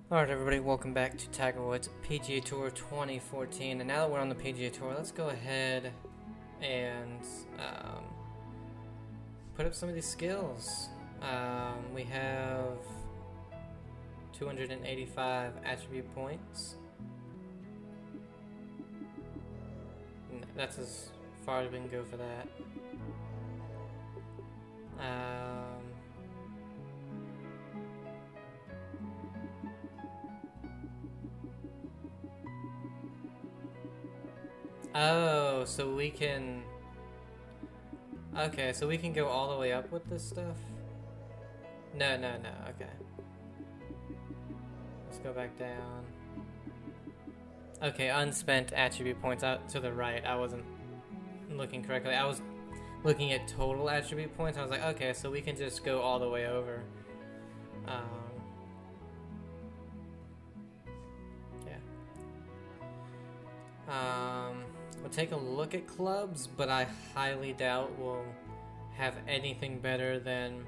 Alright everybody, welcome back to Tiger Woods PGA Tour 2014, and now that we're on the PGA Tour, let's go ahead and put up some of these skills. We have 285 attribute points. That's as far as we can go for that. Oh, so we can... Okay, so we can go all the way up with this stuff? No, okay. Let's go back down. Okay, unspent attribute points out to the right. I wasn't looking correctly. I was looking at total attribute points. I was like, okay, so we can just go all the way over. We'll take a look at clubs, but I highly doubt we'll have anything better than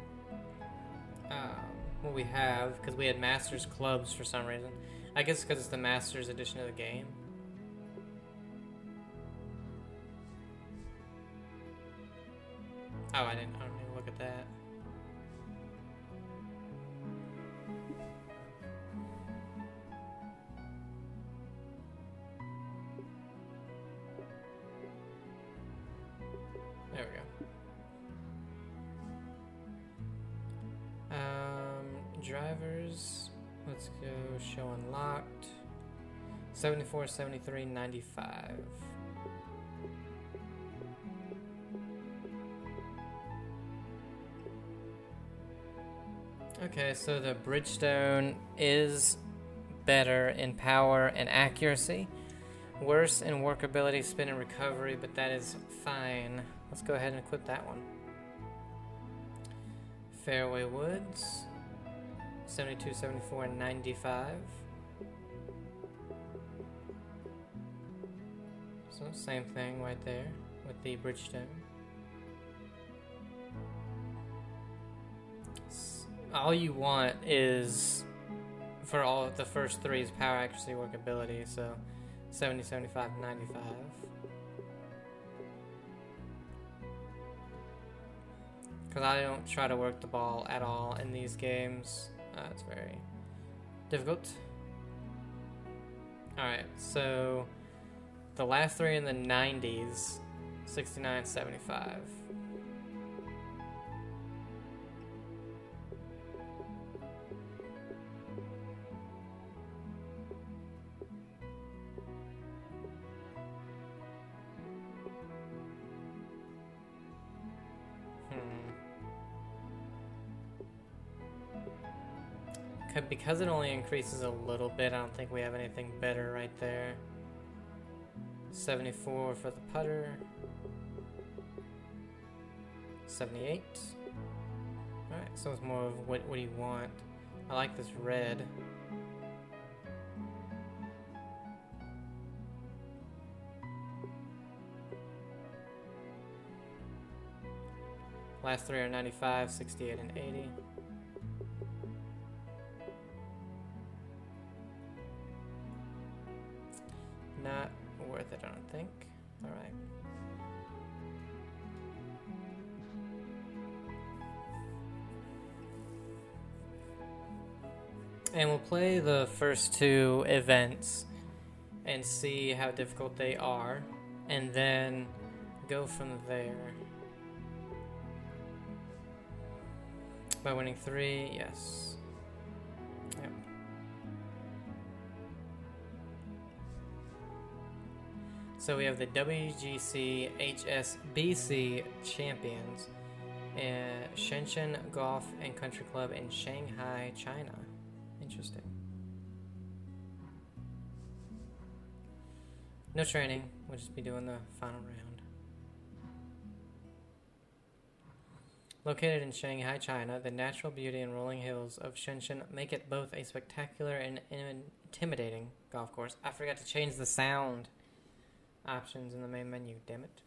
what we have, because we had Masters clubs for some reason. I guess because it's the Masters edition of the game. Oh, I don't even look at that. There we go. Drivers, let's go show unlocked. 74, 73, 95. Okay, so the Bridgestone is better in power and accuracy. Worse in workability, spin, and recovery, but that is fine. Let's go ahead and equip that one. Fairway Woods, 72, 74, and 95. So same thing right there with the Bridgestone. All you want is, for all of the first three, is power, accuracy, workability, so 70, 75, 95. Because I don't try to work the ball at all in these games. It's very difficult. Alright, so the last three in the 90s, 69, 75. Because it only increases a little bit, I don't think we have anything better right there. 74 for the putter. 78. Alright, so it's more of what do you want? I like this red. Last three are 95, 68, and 80. Not worth it, I don't think. Alright. And we'll play the first two events and see how difficult they are, and then go from there. By winning 3, yes. Yep. So we have the WGC HSBC champions, Shenzhen Golf and Country Club in Shanghai, China. Interesting. No training, we'll just be doing the final round. Located in Shanghai, China, the natural beauty and rolling hills of Shenzhen make it both a spectacular and intimidating golf course. I forgot to change the sound options in the main menu, damn it.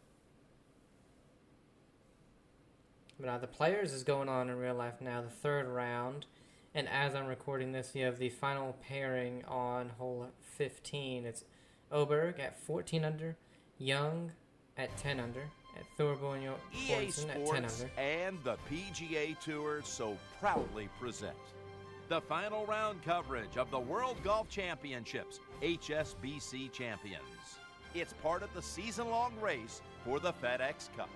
But the players is going on in real life now. The third round And as I'm recording this, you have the final pairing on hole 15. It's Oberg at 14 under, Young at 10 under, at Thorborn EA at 10 Sports under. and the PGA Tour so proudly present the final round coverage of the World Golf Championships, HSBC Champions. It's part of the season-long race for the FedEx Cup.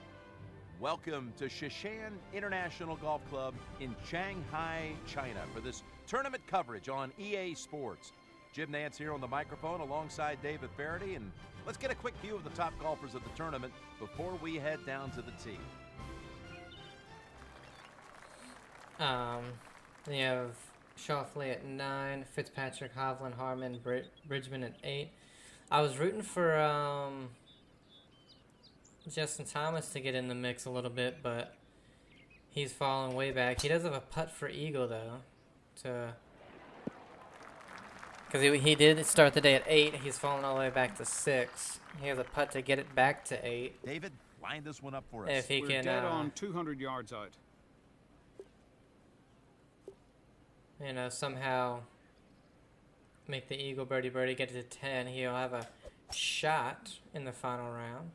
Welcome to Shishan International Golf Club in Shanghai, China for this tournament coverage on EA Sports. Jim Nance here on the microphone alongside David Faraday, and let's get a quick view of the top golfers of the tournament before we head down to the tee. You have Schauffele at 9, Fitzpatrick, Hovland, Harmon, Bridgman at 8. I was rooting for Justin Thomas to get in the mix a little bit, but he's falling way back. He does have a putt for eagle though, because he did start the day at 8. He's fallen all the way back to 6. He has a putt to get it back to 8. David, line this one up for us. If he We're can dead on 200 yards out. Somehow make the eagle birdie, get it to 10, he'll have a shot in the final round.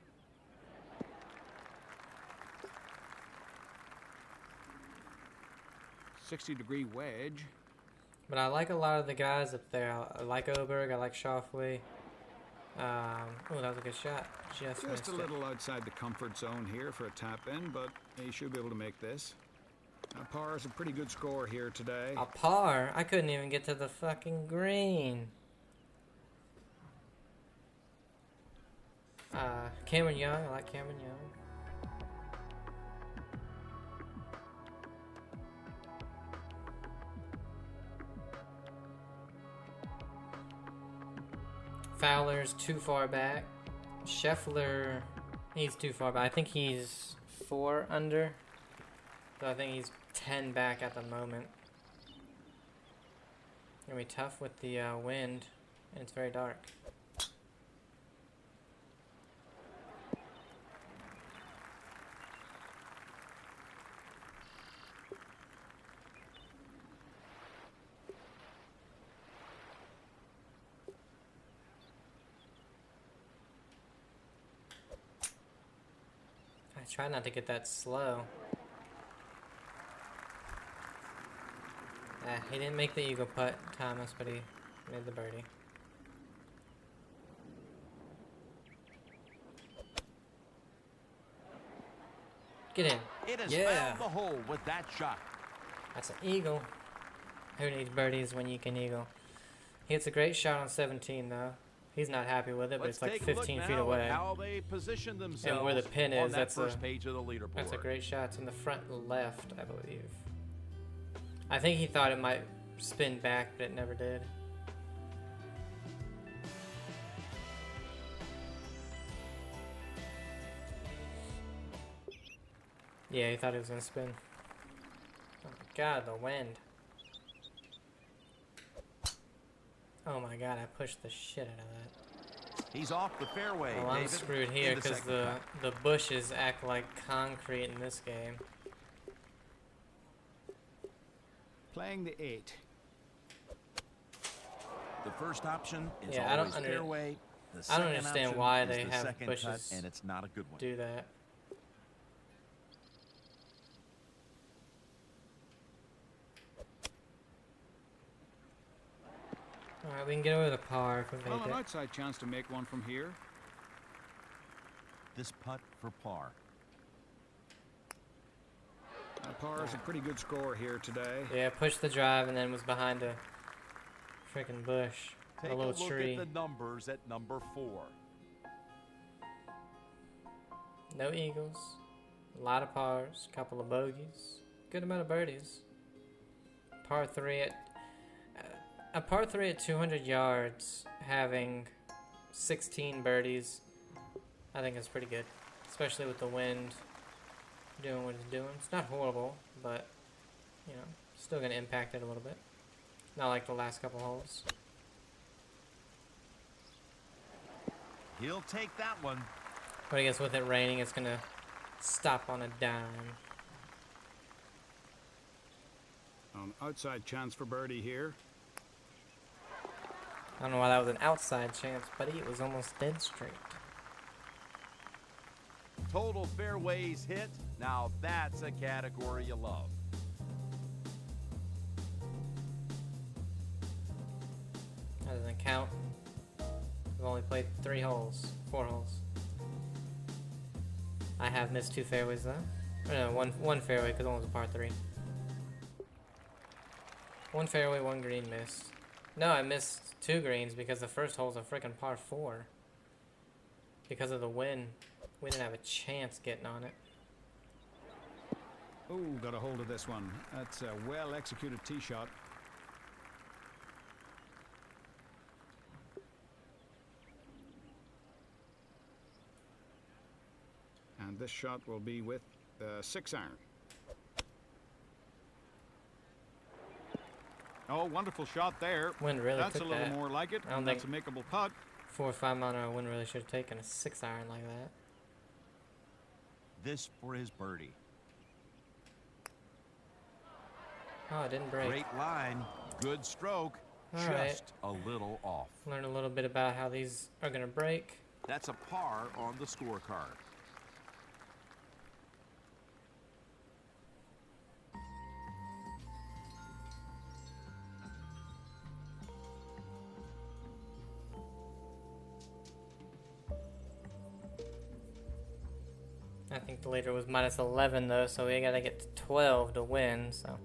.60-degree wedge. But I like a lot of the guys up there. I like Oberg, I like Schauffele. Oh, that was a good shot. Just a little outside the comfort zone here for a tap in, but he should be able to make this. A par is a pretty good score here today. A par? I couldn't even get to the fucking green. Cameron Young. I like Cameron Young. Fowler's too far back. Scheffler, he's too far back. I think he's 4 under. So I think he's 10 back at the moment. Gonna be tough with the wind, and it's very dark. I try not to get that slow. He didn't make the eagle putt, Thomas, but he made the birdie. Get in. It has Yeah. found the hole with that shot. That's an eagle. Who needs birdies when you can eagle? He hits a great shot on 17, though. He's not happy with it, but it's like 15 feet away. How they position themselves And where the pin on is, that that's first page of the leaderboard. That's a great shot. It's in the front left, I believe. I think he thought it might spin back, but it never did. Yeah, he thought it was gonna spin. Oh my god, the wind. Oh my god, I pushed the shit out of that. He's off the fairway. Well, I'm David, screwed in here the because second cut. the bushes act like concrete in this game. Playing the 8. The first option is Yeah, always fairway. The I don't second understand option why is they the have second bushes cut, and it's not a good one. do that. Alright, we can get over the par if we Well, make an it. outside chance to make one from here. This putt for par. A par is a pretty good score here today. Yeah, pushed the drive and then was behind a freaking bush. Take A little look tree. at the numbers at number 4. No eagles. A lot of pars. Couple of bogeys. Good amount of birdies. Par 3 at... a par 3 at 200 yards, having 16 birdies, I think is pretty good. Especially with the wind doing what it's doing. It's not horrible, but, you know, still going to impact it a little bit. Not like the last couple holes. He'll take that one. But I guess with it raining, it's going to stop on a dime. An outside chance for birdie here. I don't know why that was an outside chance, buddy. It was almost dead straight. Total fairways hit. Now that's a category you love. That doesn't count. We've only played 4 holes. I have missed 2 fairways though. Or no, one fairway because one was a par 3. 1 fairway, 1 green missed. No, I missed 2 greens because the first hole's a freaking par 4. Because of the wind, we didn't have a chance getting on it. Oh, got a hold of this one. That's a well-executed tee shot. And this shot will be with the 6-iron. Oh, wonderful shot there. Wind really That's took a little that. more like it. I don't And that's a makeable putt. 4 or 5 mile an hour wind really should have taken a 6-iron like that. This for his birdie. Oh, it didn't break. Great line. Good stroke. All Just a little off. Learn a little bit about how these are going to break. That's a par on the scorecard. I think the leader was minus 11 though, so we got to get to 12 to win. So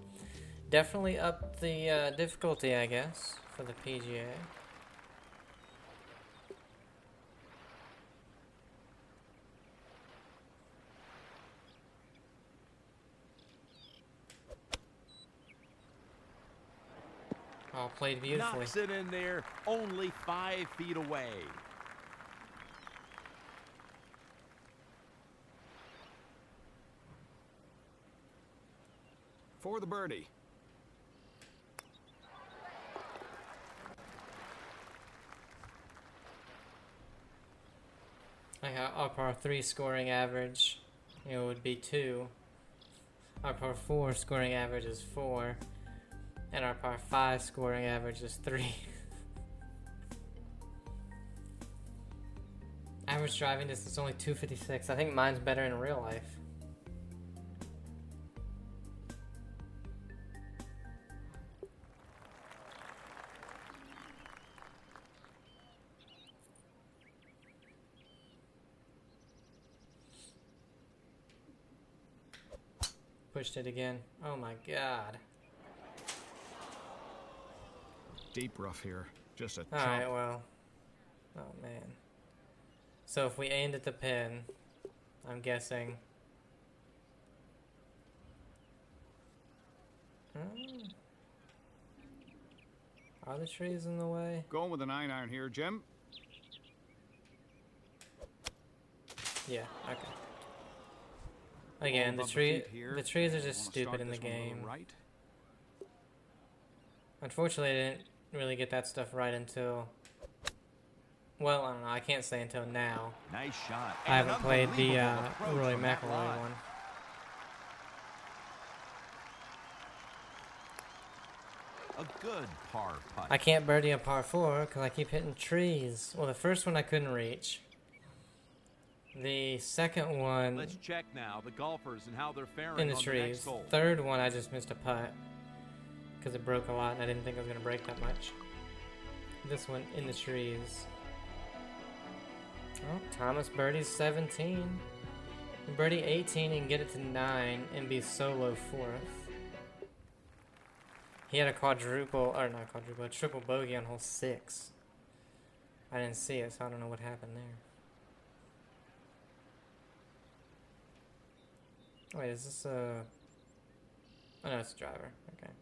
definitely up the difficulty, I guess, for the PGA. All played beautifully. Knocks it in there, only 5 feet away. For the birdie. I got our par 3 scoring average, would be 2. Our par 4 scoring average is 4. And our par 5 scoring average is 3. Average driving distance is only 256. I think mine's better in real life. Pushed it again. Oh my god. Deep rough here. Just a chop. Alright, well. Oh man. So if we aimed at the pin, I'm guessing. Are the trees in the way? Going with a 9-iron here, Jim. Yeah, okay. Again, the trees are just stupid in the game. Right. Unfortunately, I didn't really get that stuff right until... Well, I don't know. I can't say until now. Nice shot. I haven't played the Unbelievable Roy approach from that McIlroy line. one. A good par putt. I can't birdie a par 4 because I keep hitting trees. Well, the first one I couldn't reach. The second one Let's check now the golfers and how they're faring in the on the trees. next hole. Third one I just missed a putt because it broke a lot and I didn't think it was going to break that much. This one in the trees. Oh, Thomas birdies 17. Birdie 18 and get it to 9 and be solo 4th. He had a a triple bogey on hole 6. I didn't see it, so I don't know what happened there. Wait, is this a... Oh no, it's a driver. Okay.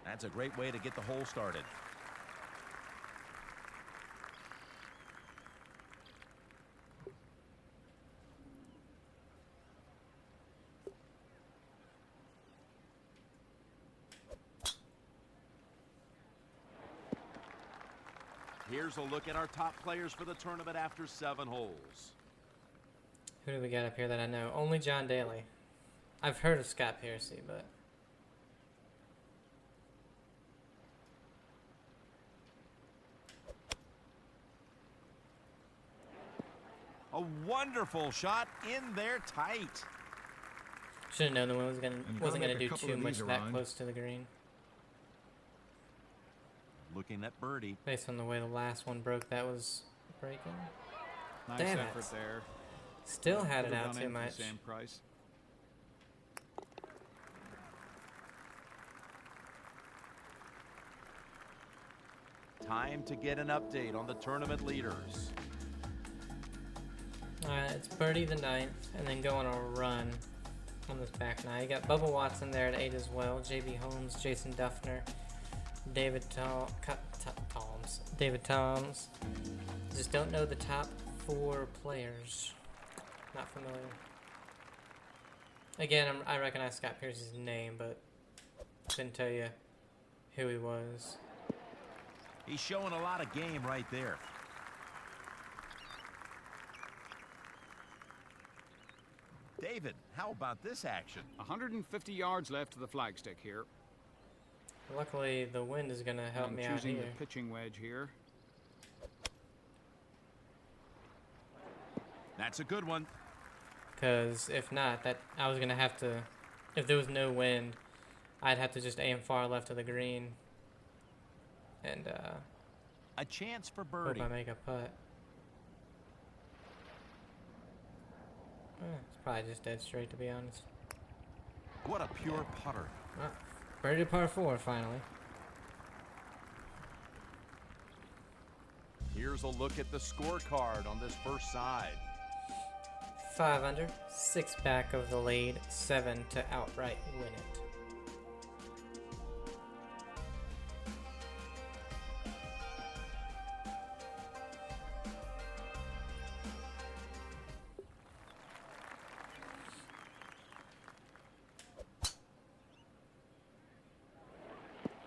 That's a great way to get the hole started. Here's a look at our top players for the tournament after 7 holes. Who do we got up here that I know? Only John Daly. I've heard of Scott Piercy, but... A wonderful shot in there tight. Should have known the wind wasn't gonna make a do couple too of much these that around. close to the green. Looking at birdie. Based on the way the last one broke, that was breaking. Nice Damn it. effort there. Still had it Could've out gone too in for the much. Same price. Time to get an update on the tournament leaders. Alright, it's birdie the 9th, and then go on a run on this back nine. You got Bubba Watson there at 8 as well. JB Holmes, Jason Duffner, David Toms. Just don't know the top 4 players. Not familiar. Again, I recognize Scott Pierce's name, but couldn't tell you who he was. He's showing a lot of game right there. David, how about this action? 150 yards left to the flagstick here. Luckily, the wind is going to help I'm me out choosing here. the pitching wedge here. That's a good one. Because if not, I was going to have to... If there was no wind, I'd have to just aim far left of the green. And A chance for hope birdie. I make a putt. It's probably just dead straight, to be honest. What a pure putter. Ah, birdie par 4, finally. Here's a look at the scorecard on this first side. 5 under, 6 back of the lead, 7 to outright win it.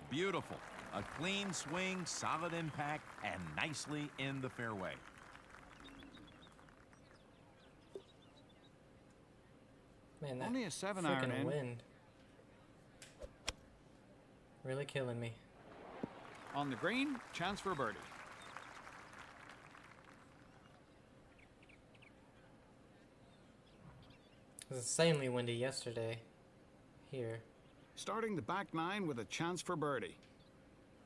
Beautiful. A clean swing, solid impact, and nicely in the fairway. Man, that Only a 7-iron freaking in. wind. Really killing me. On the green, chance for a birdie. It was insanely windy yesterday. Here. Starting the back nine with a chance for birdie.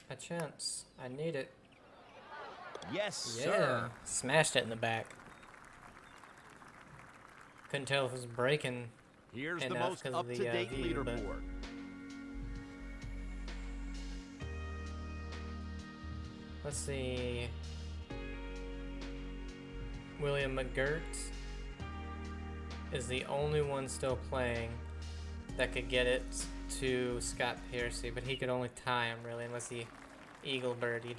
A chance. I need it. Yes, Yeah. sir. Smashed it in the back. Couldn't tell if it was breaking. Here's the enough most 'cause of the, up-to-date view, but- leaderboard. Let's see. William McGirt is the only one still playing that could get it to Scott Piercy, but he could only tie him really unless he eagle birdied.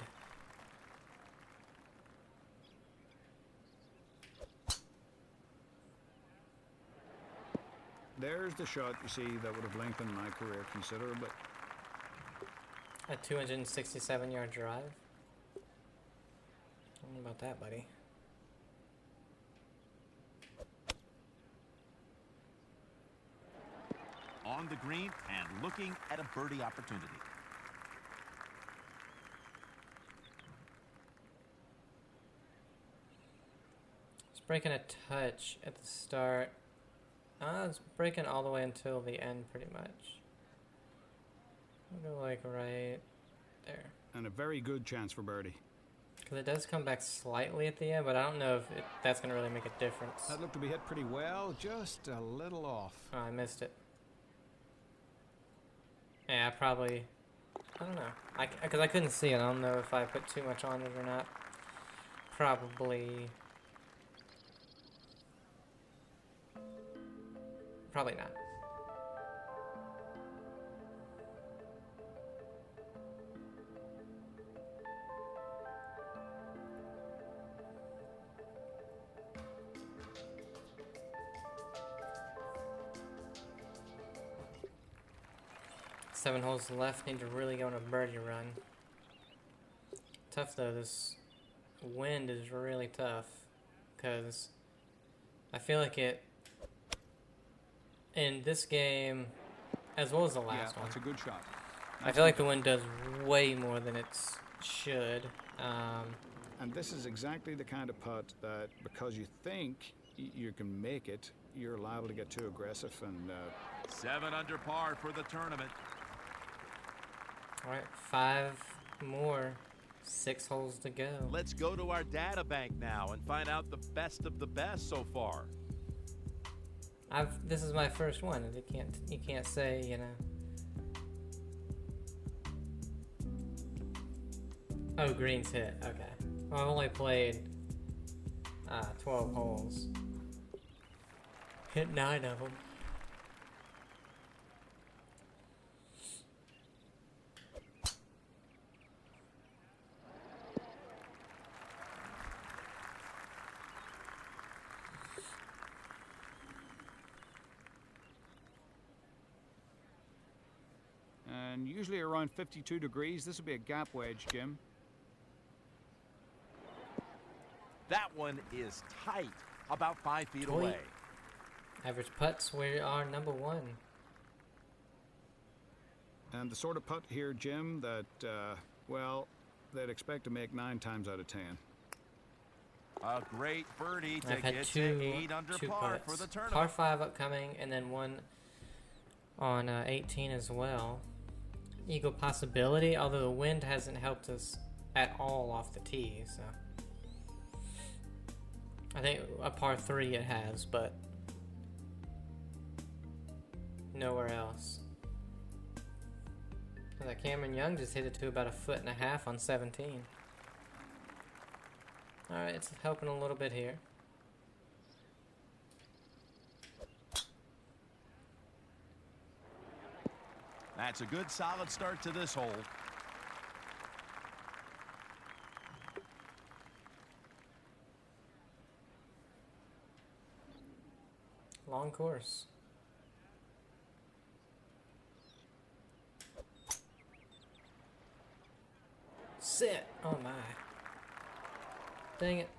There's the shot, you see, that would have lengthened my career considerably. A 267-yard drive. I don't know about that, buddy. On the green and looking at a birdie opportunity. It's breaking a touch at the start. It's breaking all the way until the end, pretty much. We'll go like right there. And a very good chance for birdie. Because it does come back slightly at the end, but I don't know if that's going to really make a difference. That looked to be hit pretty well, just a little off. Oh, I missed it. Yeah, I don't know. Because I couldn't see it. I don't know if I put too much on it or not. Probably not. Seven holes left. Need to really go on a birdie run. Tough though. This wind is really tough because I feel like it, in this game, as well as the last one, that's a good shot. I feel like the wind does way more than it should. And this is exactly the kind of putt that, because you think you can make it, you're liable to get too aggressive. And 7 under par for the tournament. All right, 5 more. 6 holes to go. Let's go to our data bank now and find out the best of the best so far. This is my first one. You can't say, you know. Oh, greens hit. Okay. Well, I've only played 12 holes. Hit 9 of them. and usually around 52 degrees. This will be a gap wedge, Jim. That one is tight, about 5 feet away. Average putts, we are number 1. And the sort of putt here, Jim, that, well, they'd expect to make 9 times out of 10. A great birdie to I've had get two, to 8 under two par putts. for the tournament. Par 5 upcoming, and then one on 18 as well. Eagle possibility, although the wind hasn't helped us at all off the tee, so. I think a par 3 it has, but nowhere else. And that Cameron Young just hit it to about 1.5 feet on 17. Alright, it's helping a little bit here. That's a good solid start to this hole. Long course. Sit! Oh my. Dang it.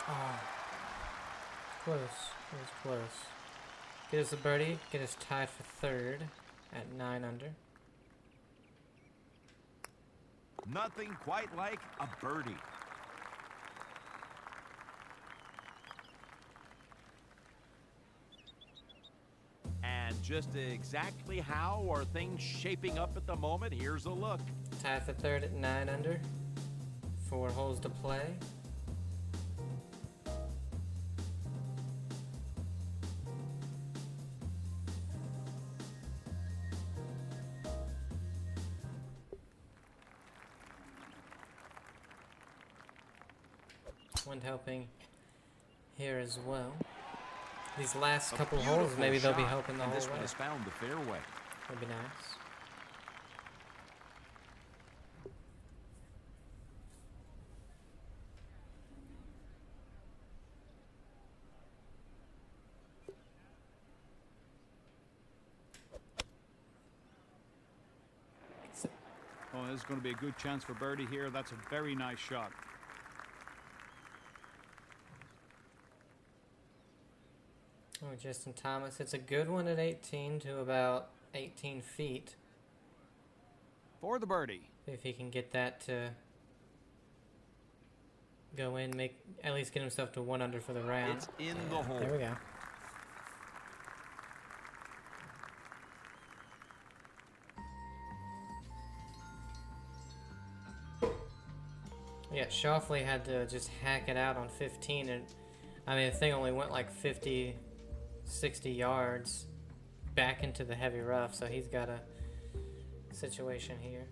Oh. Close. It was close. Get us a birdie. Get us tied for 3rd at 9 under. Nothing quite like a birdie. And just exactly how are things shaping up at the moment? Here's a look. Tied for 3rd at 9 under. 4 holes to play. Wind helping here as well. These last couple holes, maybe they'll be helping the whole way. This one has found the fairway. That'd be nice. Oh, this is going to be a good chance for birdie here. That's a very nice shot. Oh, Justin Thomas. It's a good one at 18 to about 18 feet. For the birdie. If he can get that to go in, at least get himself to 1 under for the round. It's in the hole. There we go. Yeah, Shoffley had to just hack it out on 15, and I mean, the thing only went like 50, 60 yards back into the heavy rough, so he's got a situation here.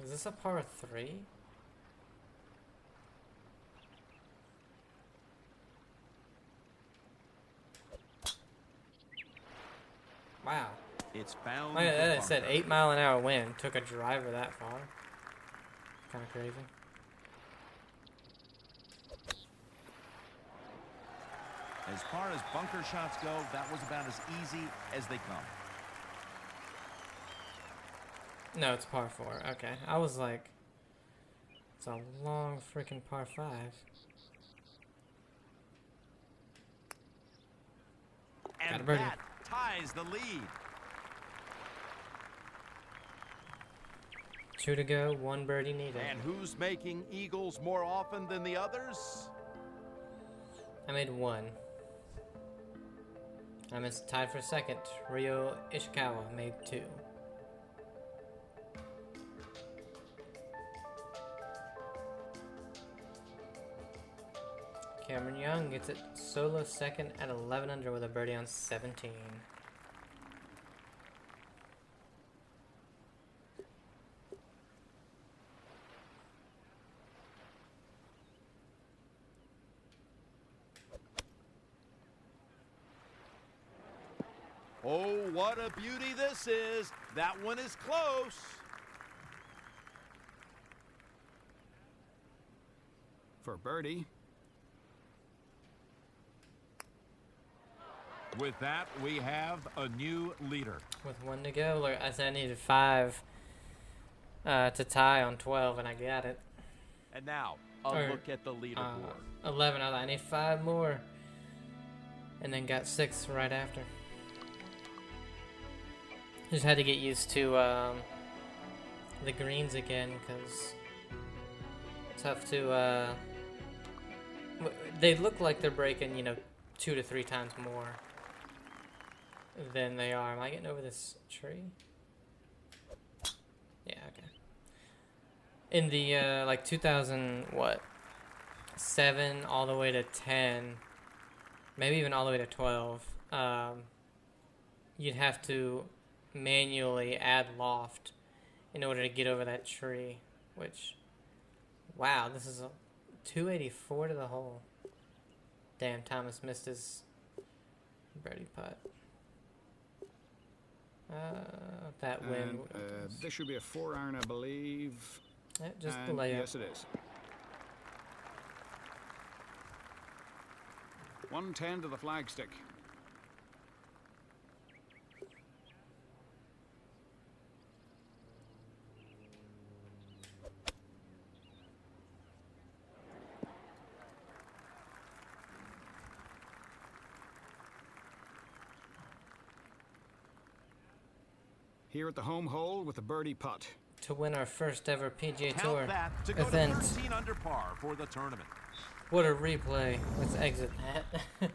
Is this a par 3? Wow. It's found. Like I said, 8-mile-an-hour wind took a driver that far. Kind of crazy. as far as bunker shots go, that was about as easy as they come. No, it's par 4. Okay. I was like, it's a long freaking par 5. And that ties the lead. 2 to go, 1 birdie needed. And who's making eagles more often than the others? I made 1. I'm tied for second. Ryo Ishikawa made 2. Cameron Young gets it solo second at 11 under with a birdie on 17. Oh, what a beauty this is. That one is close. For birdie. With that, we have a new leader. With 1 to go, look, I said I needed 5 to tie on 12, and I got it. And now, a look at the leaderboard. 11, I need 5 more. And then got 6 right after. Just had to get used to the greens again, because it's tough to... they look like they're breaking, 2 to 3 times more than they are. Am I getting over this tree? Yeah, okay. In the, 2007 all the way to 10, maybe even all the way to 12, you'd have to manually add loft in order to get over that tree, which, wow, this is a 284 to the hole. Damn, Thomas missed his birdie putt. That wind. This should be a 4-iron, I believe. Yeah, just and the layup. Yes, it is. 110 to the flagstick. Here at the home hole with a birdie putt. To win our first ever PGA Count Tour that to go event. to 13 under par for the tournament. What a replay. Let's exit that.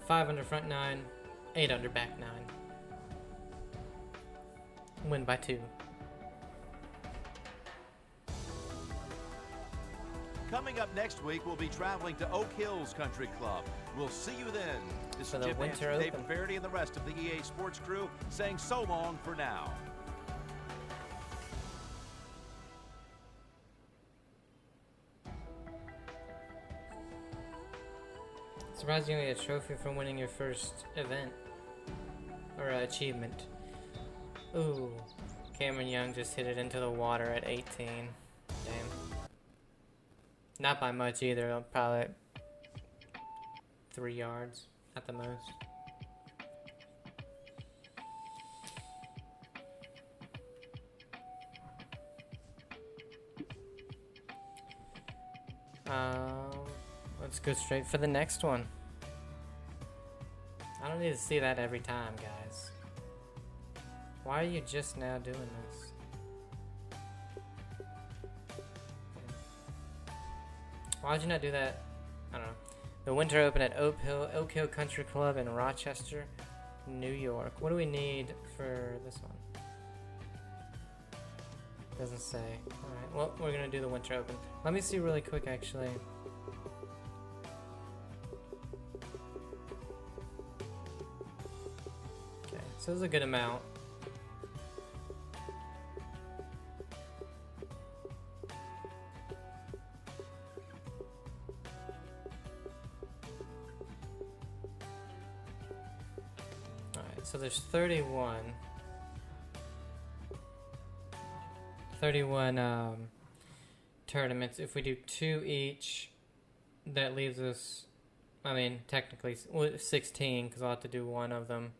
5 under front 9, 8 under back 9. Win by 2. Coming up next week, we'll be traveling to Oak Hills Country Club. We'll see you then. This For is the Jim Winter Nance, Dave Open. Verdi, and the rest of the EA Sports crew saying so long for now. Surprised you get a trophy for winning your first event. Or achievement. Ooh. Cameron Young just hit it into the water at 18. Damn. Not by much either. Probably 3 yards at the most. Let's go straight for the next one. I don't need to see that every time, guys. Why are you just now doing this? Why'd you not do that? I don't know. The Winter Open at Oak Hill Country Club in Rochester, New York. What do we need for this one? Doesn't say. Alright, well, we're gonna do the Winter Open. Let me see really quick, actually. Okay, so it's a good amount. So there's 31 tournaments. If we do 2 each, that leaves us, I mean, technically 16, because I'll have to do one of them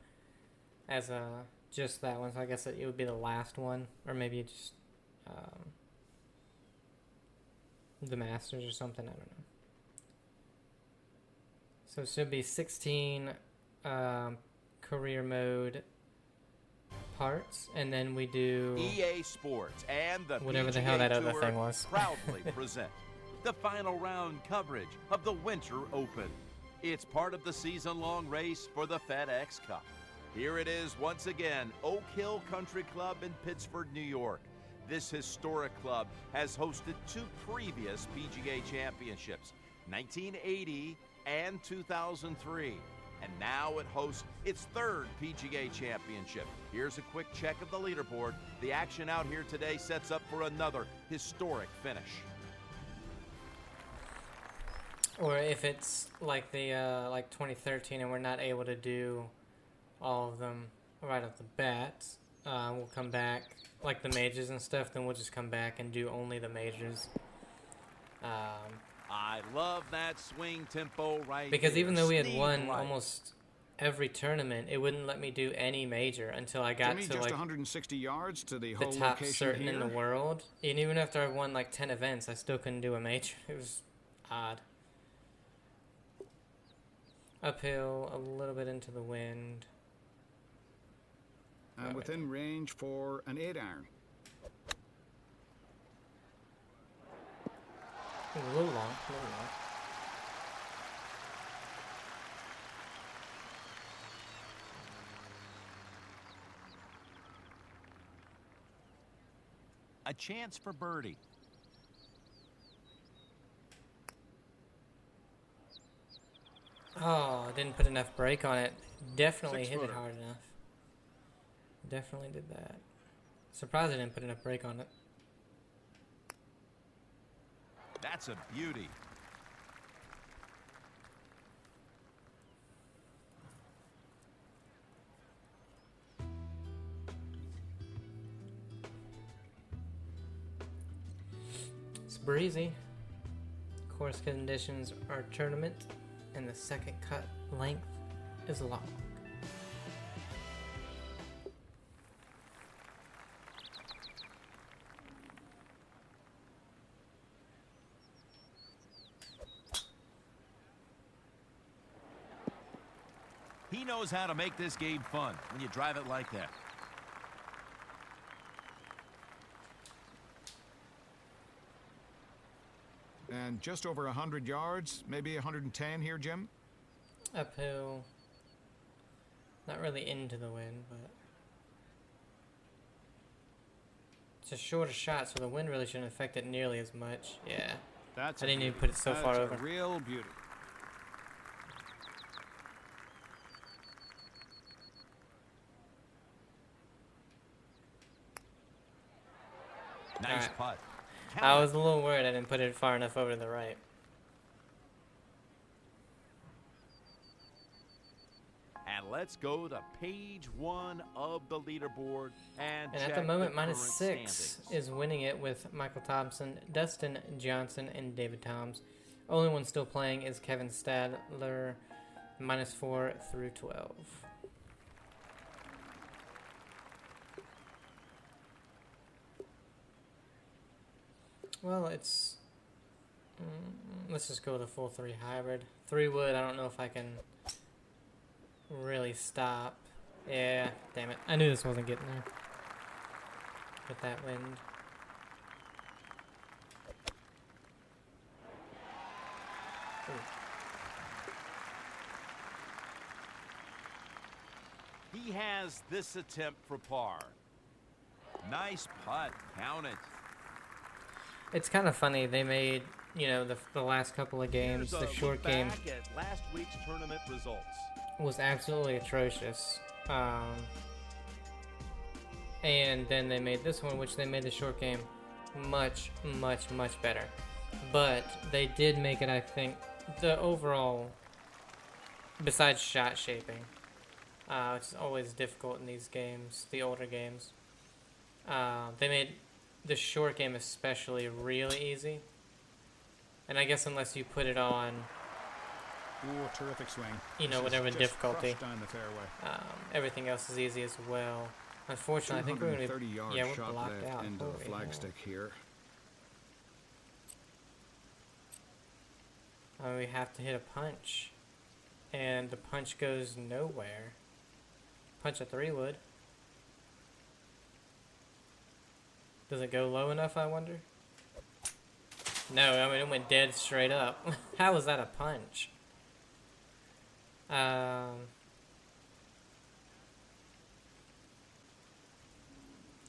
as just that one. So I guess it would be the last one, or maybe just the Masters or something. I don't know. So it should be 16 career mode parts, and then we do EA Sports and the whatever PGA the hell that other Tour thing was. proudly present the final round coverage of the Winter Open. It's part of the season-long race for the FedEx Cup. Here it is once again, Oak Hill Country Club in Pittsford, New York. This historic club has hosted 2 previous PGA championships, 1980 and 2003. And now it hosts its 3rd PGA championship. Here's a quick check of the leaderboard. The action out here today sets up for another historic finish. Or if it's like the like 2013 and we're not able to do all of them right off the bat, we'll come back, like the majors and stuff, then we'll just come back and do only the majors. I love that swing tempo right Because there. even though we had Steve won Light. almost every tournament, it wouldn't let me do any major until I got Jimmy, to just like 160 yards to the the whole top location certain here. in the world. And even after I won like 10 events, I still couldn't do a major. It was odd. Uphill, a little bit into the wind. And within range for an 8-iron. A little long, a little long. A chance for birdie. Oh, I didn't put enough brake on it. Definitely hit it 6-footer. hard enough. Definitely did that. Surprised I didn't put enough brake on it. That's a beauty. It's breezy. Course conditions are tournament, and the second cut length is long. He knows how to make this game fun when you drive it like that. And just over 100 yards, maybe 110 here, Jim. Uphill. Not really into the wind, but it's a shorter shot, so the wind really shouldn't affect it nearly as much. Yeah. That's I a didn't even beauty. put it so far That's over. a real beauty. Nice All right. putt. I was a little worried I didn't put it far enough over to the right. And let's go to page 1 of the leaderboard and And check at the moment, current -6 standings. is winning it with Michael Thompson, Dustin Johnson, and David Toms. Only one still playing is Kevin Stadler, -4 through 12. Well, it's... let's just go with a full 3 hybrid. 3 wood, I don't know if I can really stop. Yeah, damn it. I knew this wasn't getting there. With that wind. He has this attempt for par. Nice putt. Count it. It's kind of funny. They made, you know, the last couple of games, Here's the a short look game back at last week's tournament results. was absolutely atrocious. And then they made this one, which they made the short game much, much, much better. But they did make it, I think, the overall, besides shot shaping, which is always difficult in these games, the older games, they made the short game especially really easy. And I guess unless you put it on, Oh, terrific swing. you know, This is whatever just difficulty, crushed down the fairway. everything else is easy as well. Unfortunately, I think we're going to 230 yards yeah, we're shot blocked left out. into the Holy hell. flagstick here. We have to hit a punch, and the punch goes nowhere. Punch a 3 would. Does it go low enough, I wonder? No, I mean, it went dead straight up. How was that a punch?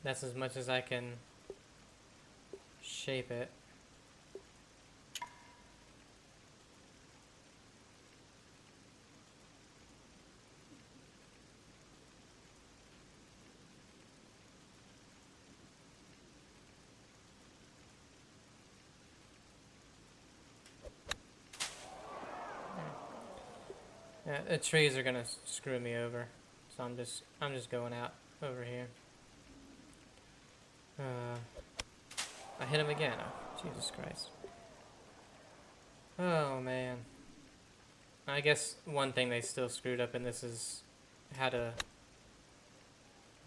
That's as much as I can shape it. Yeah, the trees are gonna screw me over, so I'm just going out over here. I hit him again. Oh, Jesus Christ. Oh man. I guess one thing they still screwed up in this is how to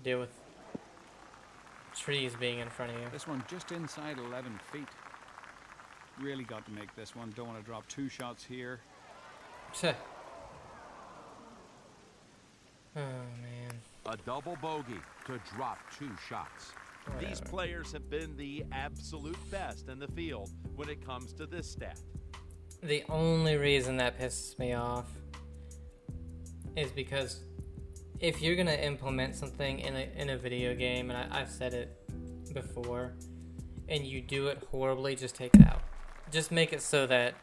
deal with trees being in front of you. This one just inside 11 feet. Really got to make this one. Don't want to drop 2 shots here. Oh man. A double bogey to drop 2 shots. These players have been the absolute best in the field when it comes to this stat. The only reason that pisses me off is because if you're gonna implement something in a video game, and I've said it before, and you do it horribly, just take it out. Just make it so that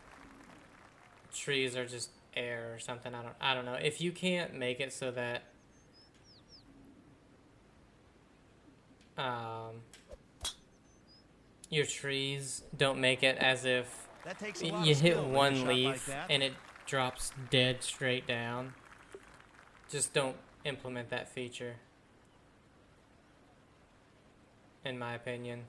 trees are just air or something. I don't know. If you can't make it so that your trees don't make it as if That takes a lot you of hit skill to make a one shot leaf like that. and it drops dead straight down. Just don't implement that feature, in my opinion.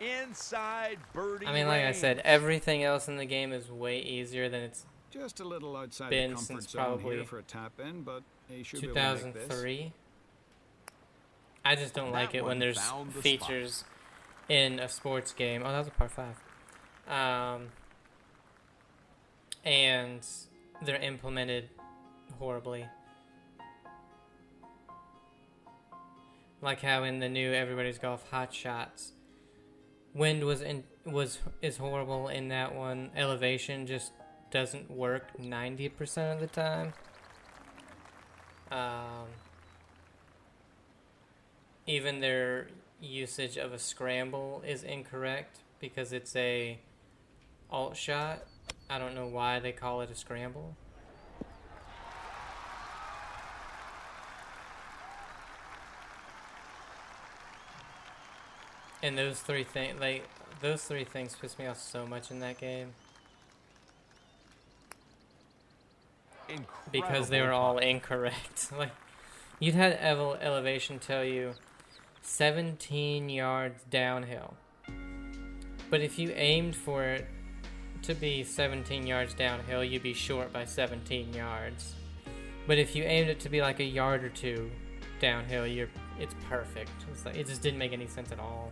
Inside birdie I mean, like I range. said, everything else in the game is way easier than it's Just a little outside Been the comfort since zone probably here for a tap in, but he should be able to make this. 2003. I just don't like That it when one there's found the features in a sports game. Oh, that was a par 5. And they're implemented horribly. Like how in the new Everybody's Golf Hot Shots, wind is horrible in that one. Elevation just doesn't work 90% of the time. Even their usage of a scramble is incorrect because it's a alt shot. I don't know why they call it a scramble. And those three things piss me off so much in that game because they were all incorrect. Like, you'd had elevation tell you 17 yards downhill, but if you aimed for it to be 17 yards downhill, you'd be short by 17 yards. But if you aimed it to be like a yard or 2 downhill, it's perfect. It's like, it just didn't make any sense at all.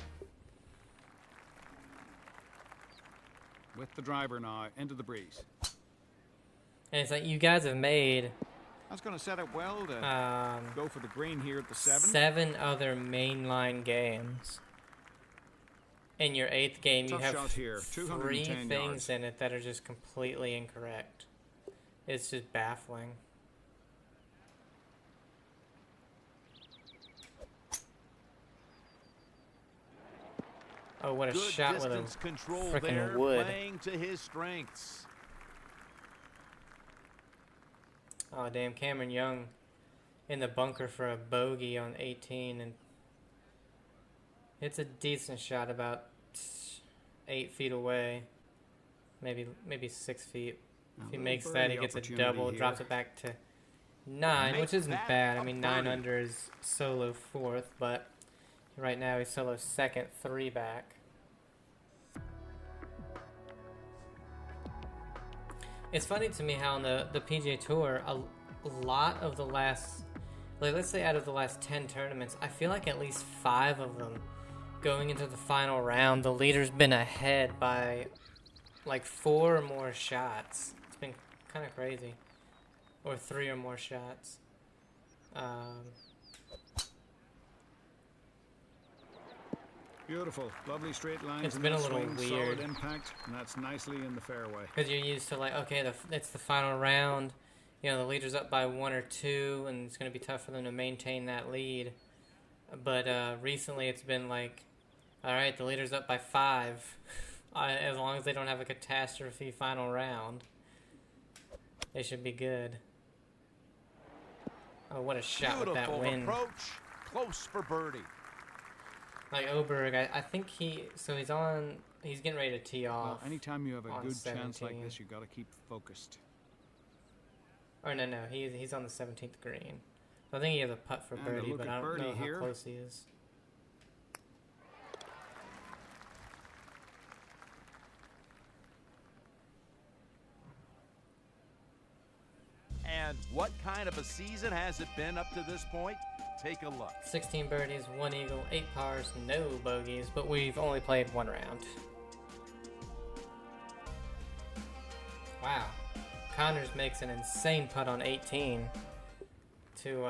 With the driver now, into the breeze. And it's like, you guys have made That's going to set up well to go for the green here at the 7 other mainline games. In your 8th game, Tough you have shot here, 3 210 things yards. in it that are just completely incorrect. It's just baffling. Oh, what a Good shot with distance a control frickin' there, wood. playing to his strengths. Oh, damn, Cameron Young in the bunker for a bogey on 18, and it's a decent shot about 8 feet away, maybe 6 feet. If he makes that, he gets a double, drops it back to 9, which Make isn't that bad. a I mean, 9 birdie. under is solo 4th, but right now he's solo 2nd, 3 back. It's funny to me how on the PGA Tour, a lot of the last, like let's say out of the last 10 tournaments, I feel like at least 5 of them going into the final round, the leader's been ahead by like 4 or more shots. It's been kind of crazy. Or 3 or more shots. Beautiful, lovely straight lines. It's in been that a little swing, weird. Solid impact, and that's nicely in the fairway. Because you're used to like, okay, it's the final round. You know, the leader's up by 1 or 2, and it's going to be tough for them to maintain that lead. But recently it's been like, all right, the leader's up by 5. As long as they don't have a catastrophe final round, they should be good. Oh, what a shot with that Beautiful wind. approach. Close for birdie. Like Oberg, I think he's getting ready to tee Well, off. anytime you have a on good chance like 17. this, you got to keep focused. Or no, he's on the 17th green. I think he has a putt for And a birdie, look but at I don't birdie know here. how close he is. And what kind of a season has it been up to this point? Take a look. 16 birdies, 1 eagle, 8 pars, no bogeys, but we've only played 1 round. Wow. Connors makes an insane putt on 18 to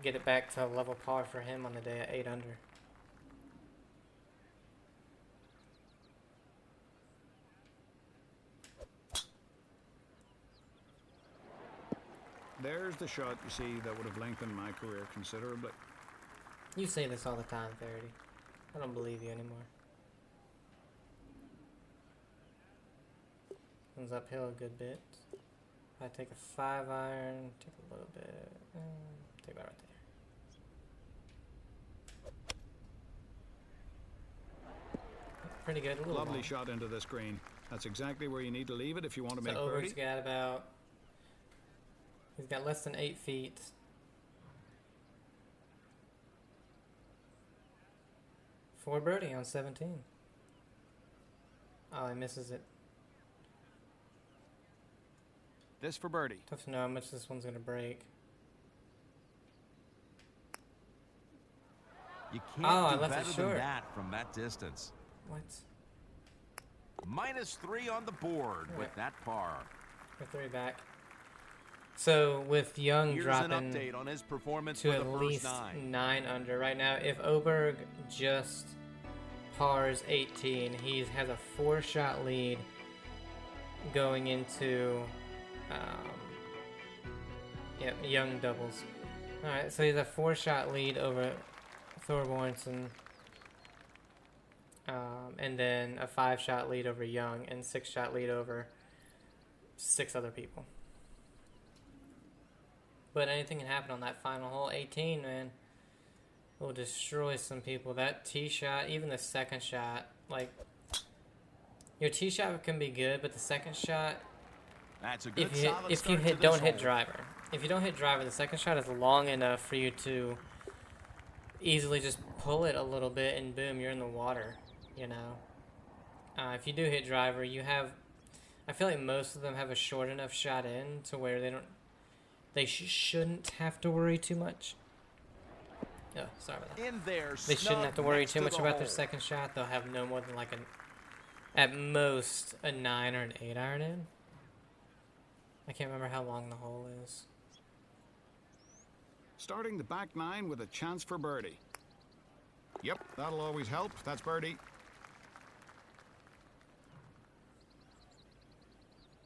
get it back to a level par for him on the day at 8 under. There's the shot you see that would have lengthened my career considerably. You say this all the time, Faraday. I don't believe you anymore. Comes uphill a good bit. I take a 5 iron, take a little bit, take that right there. Pretty good. A little Lovely long. shot into this green. That's exactly where you need to leave it if you want to make So birdie. Oberg's got about, he's got less than 8 feet. For birdie on 17. Oh, he misses it. This for birdie. Tough to know how much this one's gonna break. You can't Oh, I do left it better short. than that from that distance. What? -3 on the board with Right. that par. For 3 back. So with Young Here's dropping an update on his performance to for at the first least 9. 9 under right now, if Oberg just pars 18, he has a 4-shot lead going into Young doubles. All right, so he's a 4-shot lead over Thorbornson, and then a 5-shot lead over Young, and 6-shot lead over 6 other people. But anything can happen on that final hole. 18, man, will destroy some people. That tee shot, even the second shot, like, your tee shot can be good, but the second shot, That's a good if you solid hit, start to this don't hit hole. driver. If you don't hit driver, the second shot is long enough for you to easily just pull it a little bit, and boom, you're in the water. You know, if you do hit driver, you have. I feel like most of them have a short enough shot in to where they don't. They shouldn't have to worry too much. Oh, sorry about that. In there, They shouldn't have to worry too much about their second. second shot. They'll have no more than like at most a 9 or an 8 iron in. I can't remember how long the hole is. Starting the back 9 with a chance for birdie. Yep, that'll always help. That's birdie.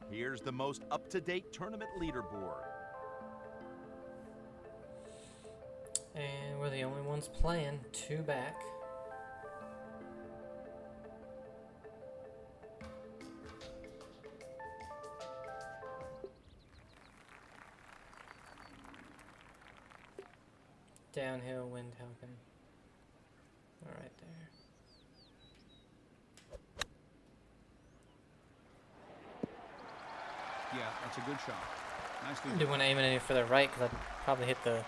Here's the most up-to-date tournament leaderboard. And we're the only ones playing. 2 back. Downhill, wind helping. All right there. Yeah, that's a good shot. Nicely I didn't want to aim it any further right because I'd probably hit the.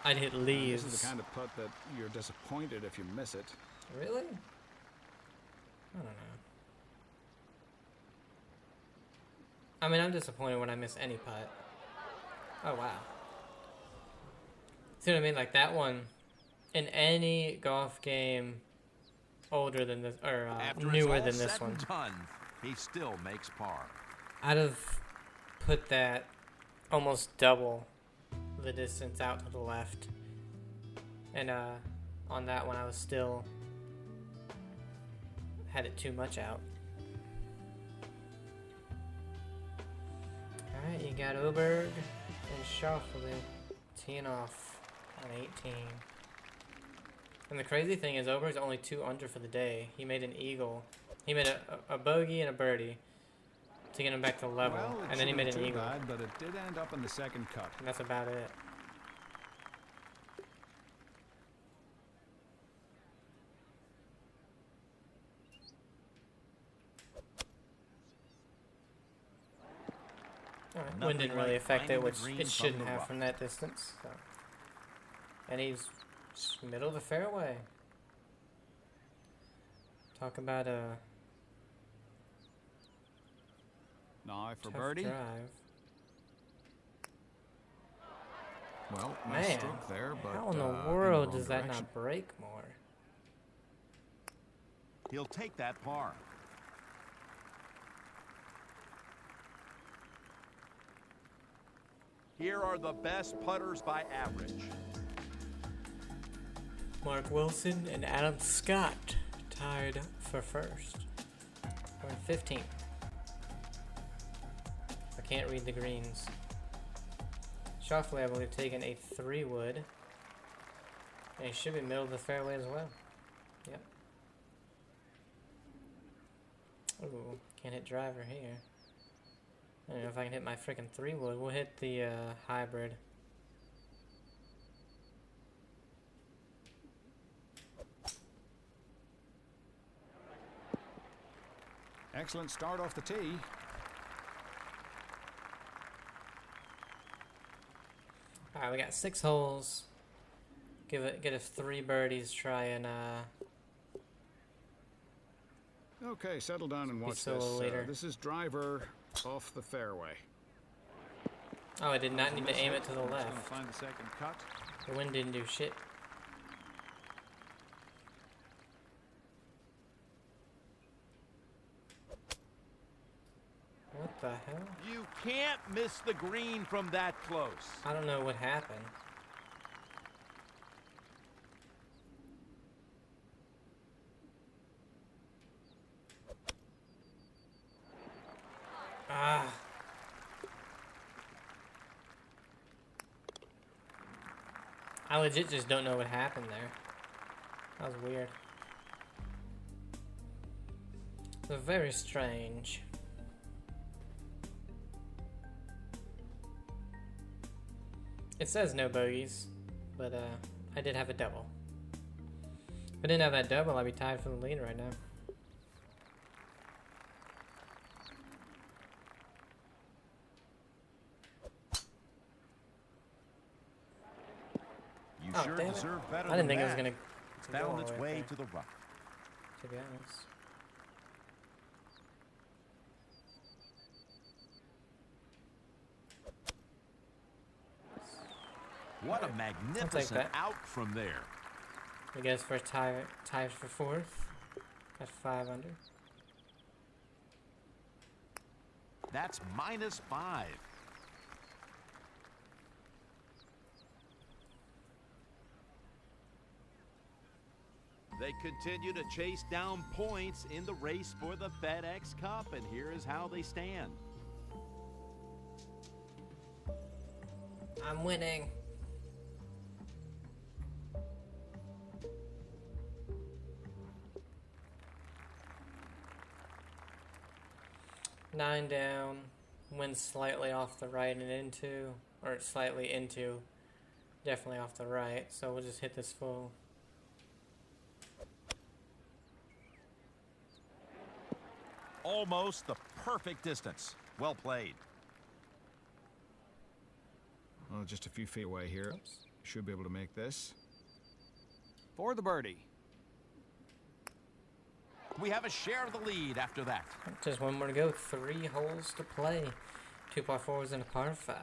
I'd hit leaves. This is the kind of putt that you're disappointed if you miss it. Really? I don't know. I mean, I'm disappointed when I miss any putt. Oh, wow. See what I mean? Like that one, in any golf game older than this, or newer than this one, done, he still makes par. I'd have put that almost double the distance out to the left. And on that one, I was still had it too much out. Alright, you got Oberg and Schauffele teeing off on 18. And the crazy thing is, Oberg's only 2 under for the day. He made an eagle. He made a bogey and a birdie to get him back to level. Well, and then he made an eagle. Bad, but it did end up in the second cut. And that's about it. Alright, wind didn't really affect it, which it shouldn't have from that distance. So. And he's middle of the fairway. Talk about a Now for tough birdie. drive. Well, nice Man, stroke there, but how in the in world wrong does that direction. not break more? He'll take that par. Here are the best putters by average. Mark Wilson and Adam Scott tied for first. We're in 15th. I can't read the greens. Schauffele, I believe, taking a 3-wood. And he should be middle of the fairway as well. Yep. Ooh, can't hit driver here. I don't know if I can hit my freaking 3-wood. We'll hit the hybrid. Excellent start off the tee. Alright, we got 6 holes. Get us 3 birdies. Try and Okay, settle down and watch solo this. later. This is driver off the fairway. oh, I did not need to aim it to the Just gonna left. find the second cut. The wind didn't do shit. What the hell? You can't miss the green from that close. I don't know what happened. Ah. I legit just don't know what happened there. That was weird. It was very strange. It says no bogeys, but I did have a double. If I didn't have that double, I'd be tied for the lead right now. You Oh, sure damn it. deserve better I didn't than think it was that. gonna It's go all found the its way way up to there, the rough. to be honest. What a Alright, magnificent that. out from there. I guess for tie for 4th. Got 5 under. That's -5. They continue to chase down points in the race for the FedEx Cup, and here is how they stand. I'm winning. Nine down, wind slightly off the right and into, or slightly into, definitely off the right. So we'll just hit this full. Almost the perfect distance. Well played. Well, just a few feet away here. Oops. Should be able to make this. For the birdie. We have a share of the lead after that. Just one more to go. 3 holes to play. 2 par 4s and a par 5.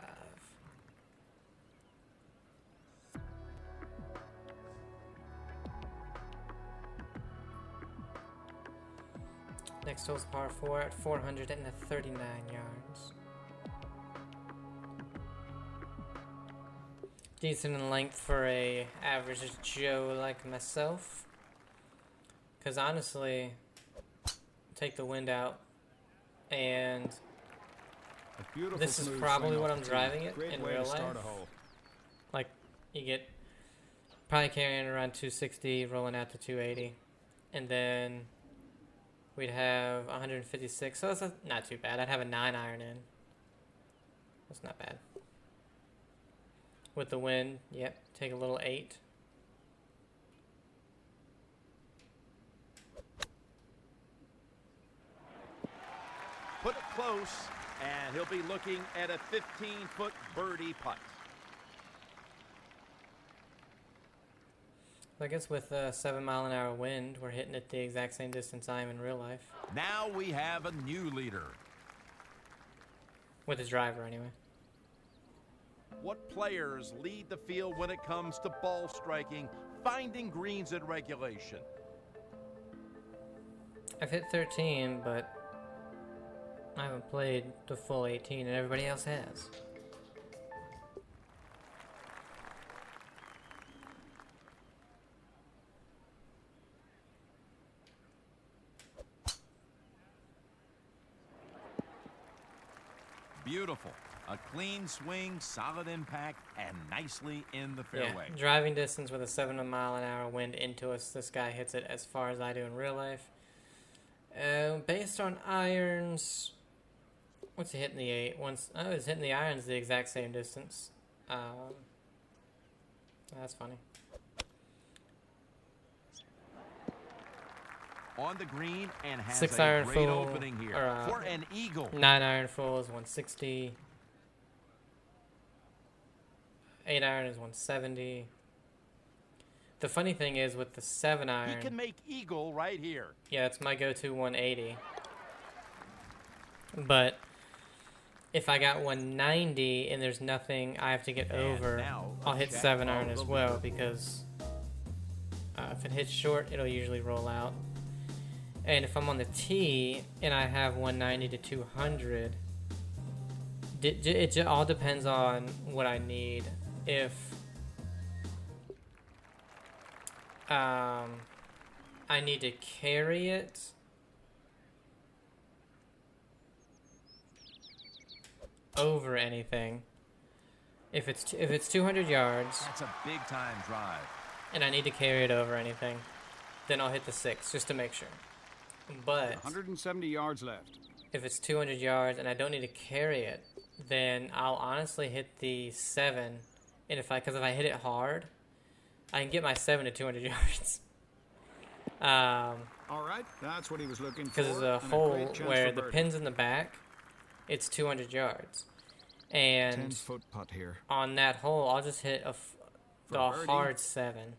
Next hole's par 4 at 439 yards. Decent in length for a average Joe like myself. Because honestly, take the wind out, and A beautiful this is smooth probably swing what off I'm the tee. driving it Great in way real to start life. a hole. Like, you get probably carrying around 260, rolling out to 280, and then we'd have 156. So that's not too bad. I'd have a 9 iron in. That's not bad. With the wind, yep, take a little 8. Put it close, and he'll be looking at a 15-foot birdie putt. I guess with a 7-mile-an-hour wind, we're hitting it the exact same distance I am in real life. Now we have a new leader. With his driver, anyway. What players lead the field when it comes to ball striking, finding greens in regulation? I've hit 13, but I haven't played the full 18, and everybody else has. Beautiful. A clean swing, solid impact, and nicely in the fairway. Yeah, driving distance with a 7-mile-an-hour wind into us. This guy hits it as far as I do in real life. Based on irons, what's he hitting the 8? Oh, he's hitting the irons the exact same distance. That's funny. On the green and has 6 a iron great full, opening here or, for an eagle. 9 iron full is 160. 8 iron is 170. The funny thing is with the 7 iron, He can make eagle right here. yeah, it's my go-to 180. But if I got 190 and there's nothing I have to get And over, now I'll hit check 7 on iron the as well, leader. because if it hits short, it'll usually roll out. And if I'm on the tee and I have 190 to 200, it all depends on what I need. If I need to carry it, over anything, if it's 200 yards That's a big time drive. and I need to carry it over anything, then I'll hit the 6 just to make sure. But 170 yards left. if it's 200 yards and I don't need to carry it, then I'll honestly hit the 7. And because if I hit it hard, I can get my 7 to 200 yards. All right, that's what he was looking for. Because there's a and hole great chance where for the birdie. pin's in the back, it's 200 yards. And 10-foot putt here. on that hole, I'll just hit For the birdie. hard 7.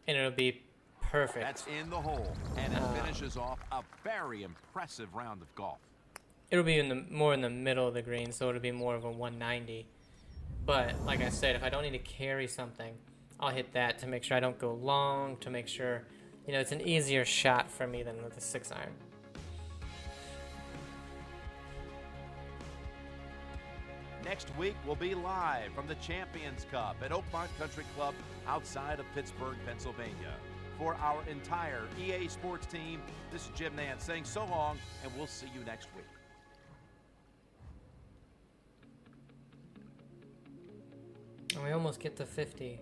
And it'll be perfect. That's in the hole, and it finishes off a very impressive round of golf. It'll be more in the middle of the green, so it'll be more of a 190. But like I said, if I don't need to carry something, I'll hit that to make sure I don't go long, to make sure, it's an easier shot for me than with the 6 iron. Next week, we'll be live from the Champions Cup at Oakmont Country Club outside of Pittsburgh, Pennsylvania. For our entire EA Sports team, this is Jim Nance saying so long, and we'll see you next week. And we almost get to 50.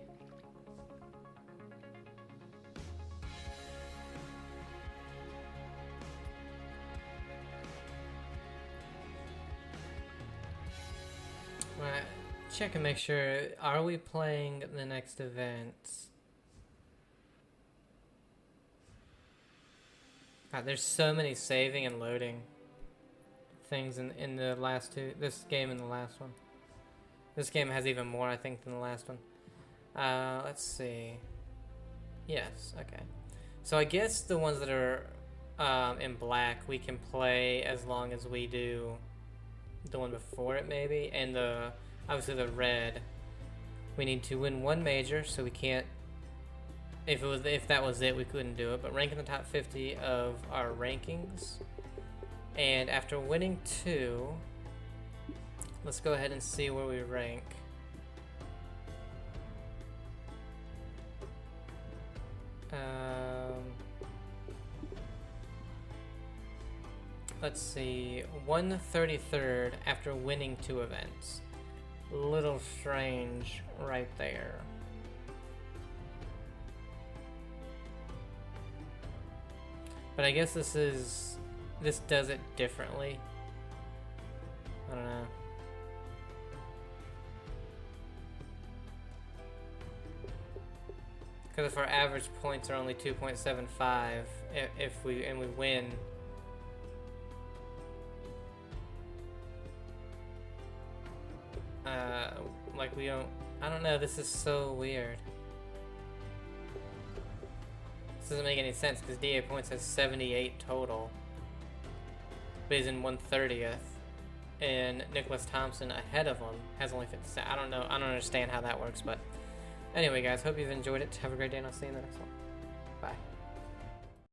Right, check and make sure, are we playing the next event? God, there's so many saving and loading things in the last two, this game and the last one. This game has even more, I think, than the last one. Let's see. Yes, okay. So I guess the ones that are in black, we can play as long as we do the one before it, maybe. And obviously the red, we need to win one major, so we can't. If that was it, we couldn't do it. But rank in the top 50 of our rankings, and after winning 2, let's go ahead and see where we rank. Let's see, 133rd after winning 2 events. Little strange right there. But I guess this does it differently. I don't know. Because if our average points are only 2.75, if we win, like we don't. I don't know. This is so weird. This doesn't make any sense because DA points has 78 total, but he's in 130th, and Nicholas Thompson ahead of him has only 57. I don't know. I don't understand how that works, but anyway, guys, hope you've enjoyed it. Have a great day, and I'll see you in the next one. Bye.